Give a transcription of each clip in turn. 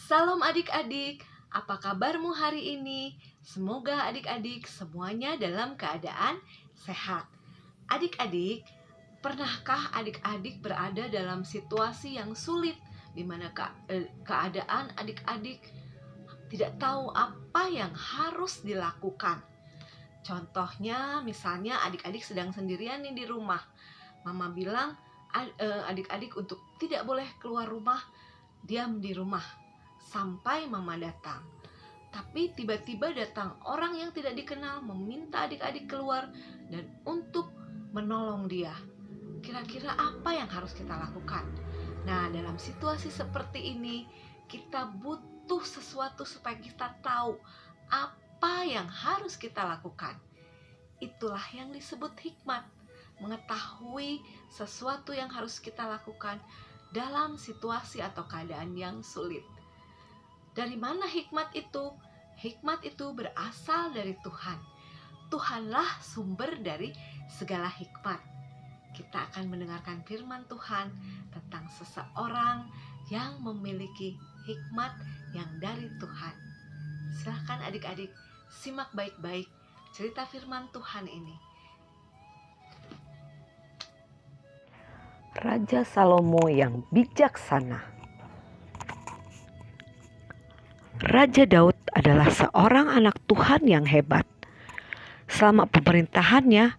Salam adik-adik, apa kabarmu hari ini? Semoga adik-adik semuanya dalam keadaan sehat. Adik-adik, pernahkah adik-adik berada dalam situasi yang sulit di mana keadaan adik-adik tidak tahu apa yang harus dilakukan? Contohnya, misalnya adik-adik sedang sendirian nih di rumah. Mama bilang adik-adik untuk tidak boleh keluar rumah, diam di rumah sampai mama datang. Tapi tiba-tiba datang orang yang tidak dikenal meminta adik-adik keluar dan untuk menolong dia. Kira-kira apa yang harus kita lakukan? Nah, dalam situasi seperti ini, kita butuh sesuatu supaya kita tahu apa yang harus kita lakukan. Itulah yang disebut hikmat, mengetahui sesuatu yang harus kita lakukan dalam situasi atau keadaan yang sulit. Dari mana hikmat itu? Hikmat itu berasal dari Tuhan. Tuhanlah sumber dari segala hikmat. Kita akan mendengarkan firman Tuhan tentang seseorang yang memiliki hikmat yang dari Tuhan. Silakan adik-adik simak baik-baik cerita firman Tuhan ini. Raja Salomo yang bijaksana. Raja Daud adalah seorang anak Tuhan yang hebat. Selama pemerintahannya,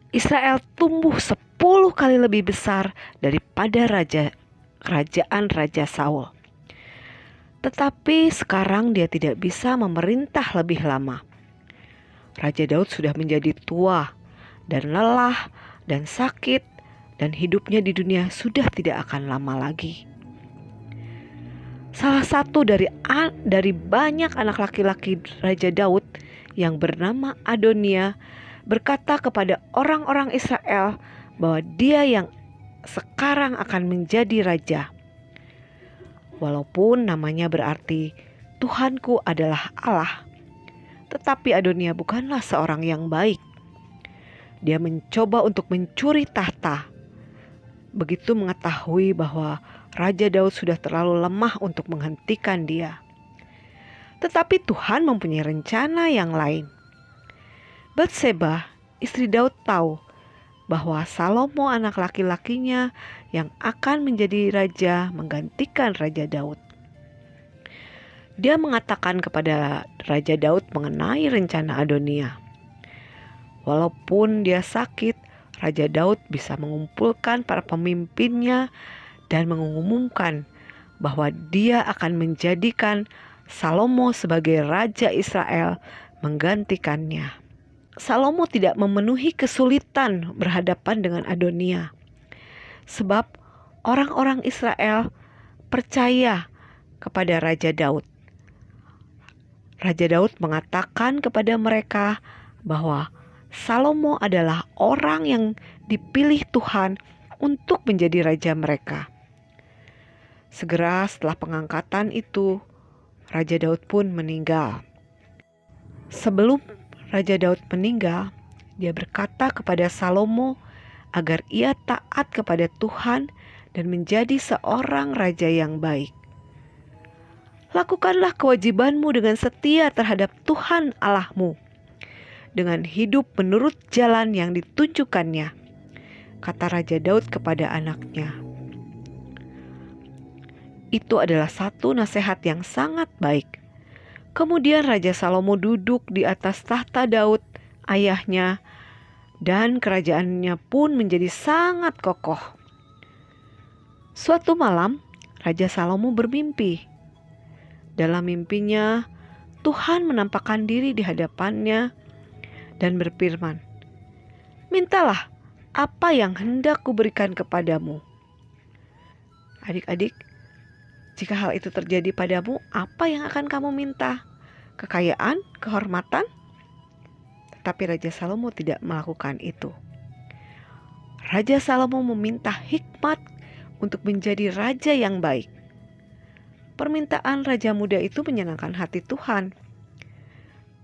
Israel tumbuh 10 kali lebih besar daripada kerajaan Raja Saul. Tetapi sekarang dia tidak bisa memerintah lebih lama. Raja Daud sudah menjadi tua dan lelah dan sakit, dan hidupnya di dunia sudah tidak akan lama lagi. Salah satu dari banyak anak laki-laki Raja Daud yang bernama Adonia berkata kepada orang-orang Israel bahwa dia yang sekarang akan menjadi raja. Walaupun namanya berarti Tuhanku adalah Allah, tetapi Adonia bukanlah seorang yang baik. Dia mencoba untuk mencuri tahta. Begitu mengetahui bahwa Raja Daud sudah terlalu lemah untuk menghentikan dia. Tetapi Tuhan mempunyai rencana yang lain. Batseba, istri Daud, tahu bahwa Salomo anak laki-lakinya yang akan menjadi raja menggantikan Raja Daud. Dia mengatakan kepada Raja Daud mengenai rencana Adonia. Walaupun dia sakit, Raja Daud bisa mengumpulkan para pemimpinnya dan mengumumkan bahwa dia akan menjadikan Salomo sebagai raja Israel menggantikannya. Salomo tidak memenuhi kesulitan berhadapan dengan Adonia, sebab orang-orang Israel percaya kepada Raja Daud. Raja Daud mengatakan kepada mereka bahwa Salomo adalah orang yang dipilih Tuhan untuk menjadi raja mereka. Segera setelah pengangkatan itu, Raja Daud pun meninggal. Sebelum Raja Daud meninggal, dia berkata kepada Salomo agar ia taat kepada Tuhan dan menjadi seorang raja yang baik. Lakukanlah kewajibanmu dengan setia terhadap Tuhan Allahmu, dengan hidup menurut jalan yang ditunjukkannya, kata Raja Daud kepada anaknya. Itu adalah satu nasihat yang sangat baik. Kemudian Raja Salomo duduk di atas tahta Daud, ayahnya, dan kerajaannya pun menjadi sangat kokoh. Suatu malam, Raja Salomo bermimpi. Dalam mimpinya, Tuhan menampakkan diri di hadapannya dan berfirman, "Mintalah apa yang hendak kuberikan kepadamu." Adik-adik, jika hal itu terjadi padamu, apa yang akan kamu minta? Kekayaan, kehormatan? Tetapi Raja Salomo tidak melakukan itu. Raja Salomo meminta hikmat untuk menjadi raja yang baik. Permintaan raja muda itu menyenangkan hati Tuhan.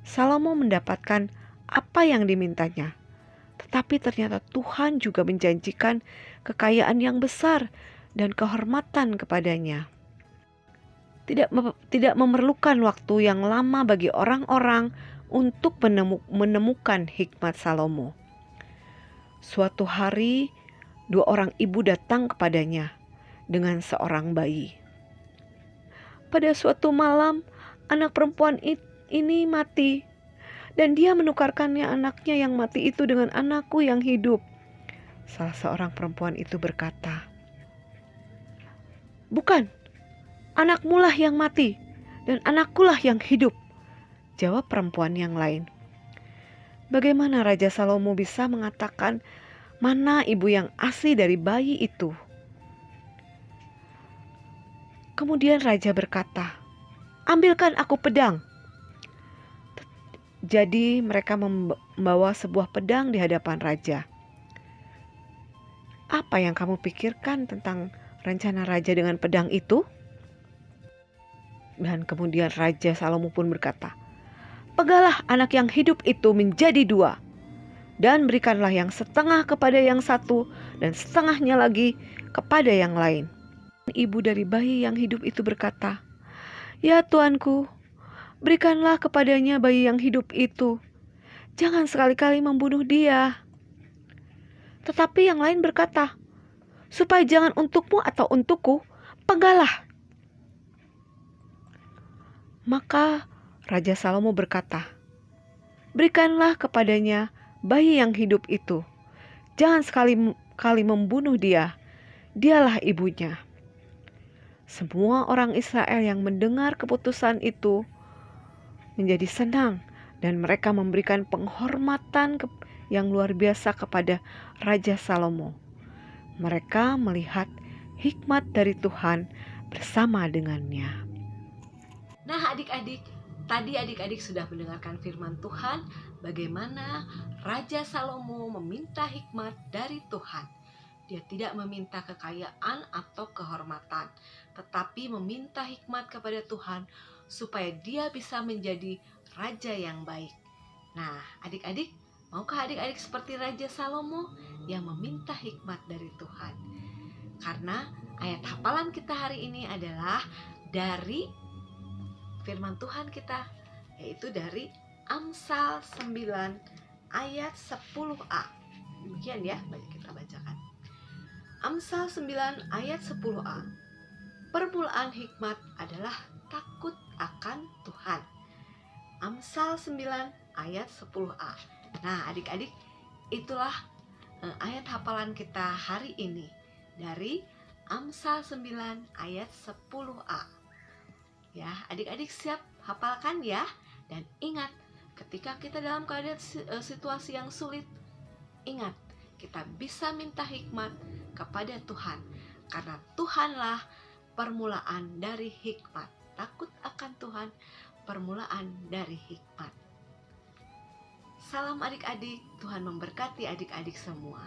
Salomo mendapatkan apa yang dimintanya. Tetapi ternyata Tuhan juga menjanjikan kekayaan yang besar dan kehormatan kepadanya. tidak memerlukan waktu yang lama bagi orang-orang untuk menemukan hikmat Salomo. Suatu hari, dua orang ibu datang kepadanya dengan seorang bayi. Pada suatu malam, anak perempuan ini mati, dan dia menukarkannya anaknya yang mati itu dengan anakku yang hidup. Salah seorang perempuan itu berkata, "Bukan, anakmulah yang mati, dan anakkulah yang hidup," jawab perempuan yang lain. Bagaimana Raja Salomo bisa mengatakan mana ibu yang asli dari bayi itu? Kemudian raja berkata, "Ambilkan aku pedang." Jadi mereka membawa sebuah pedang di hadapan raja. Apa yang kamu pikirkan tentang rencana raja dengan pedang itu? Dan kemudian Raja Salomo pun berkata, "Pegahlah anak yang hidup itu menjadi dua, dan berikanlah yang setengah kepada yang satu, dan setengahnya lagi kepada yang lain." Ibu dari bayi yang hidup itu berkata, "Ya Tuanku, berikanlah kepadanya bayi yang hidup itu. Jangan sekali-kali membunuh dia." Tetapi yang lain berkata, "Supaya jangan untukmu atau untukku, pegahlah." Maka Raja Salomo berkata, "Berikanlah kepadanya bayi yang hidup itu. Jangan sekali-kali membunuh dia. Dialah ibunya." Semua orang Israel yang mendengar keputusan itu menjadi senang, dan mereka memberikan penghormatan yang luar biasa kepada Raja Salomo. Mereka melihat hikmat dari Tuhan bersama dengannya. Nah adik-adik, tadi adik-adik sudah mendengarkan firman Tuhan bagaimana Raja Salomo meminta hikmat dari Tuhan. Dia tidak meminta kekayaan atau kehormatan, tetapi meminta hikmat kepada Tuhan supaya dia bisa menjadi raja yang baik. Nah adik-adik, maukah adik-adik seperti Raja Salomo yang meminta hikmat dari Tuhan? Karena ayat hafalan kita hari ini adalah dari firman Tuhan kita, yaitu dari Amsal 9 ayat 10a. Demikian ya, kita bacakan. Amsal 9 ayat 10a. Permulaan hikmat adalah takut akan Tuhan. Amsal 9 ayat 10a. Nah adik-adik, itulah ayat hafalan kita hari ini dari Amsal 9 ayat 10a. Ya, adik-adik siap hafalkan ya. Dan ingat, ketika kita dalam keadaan situasi yang sulit, ingat, kita bisa minta hikmat kepada Tuhan, karena Tuhanlah permulaan dari hikmat. Takut akan Tuhan, permulaan dari hikmat. Salam adik-adik, Tuhan memberkati adik-adik semua.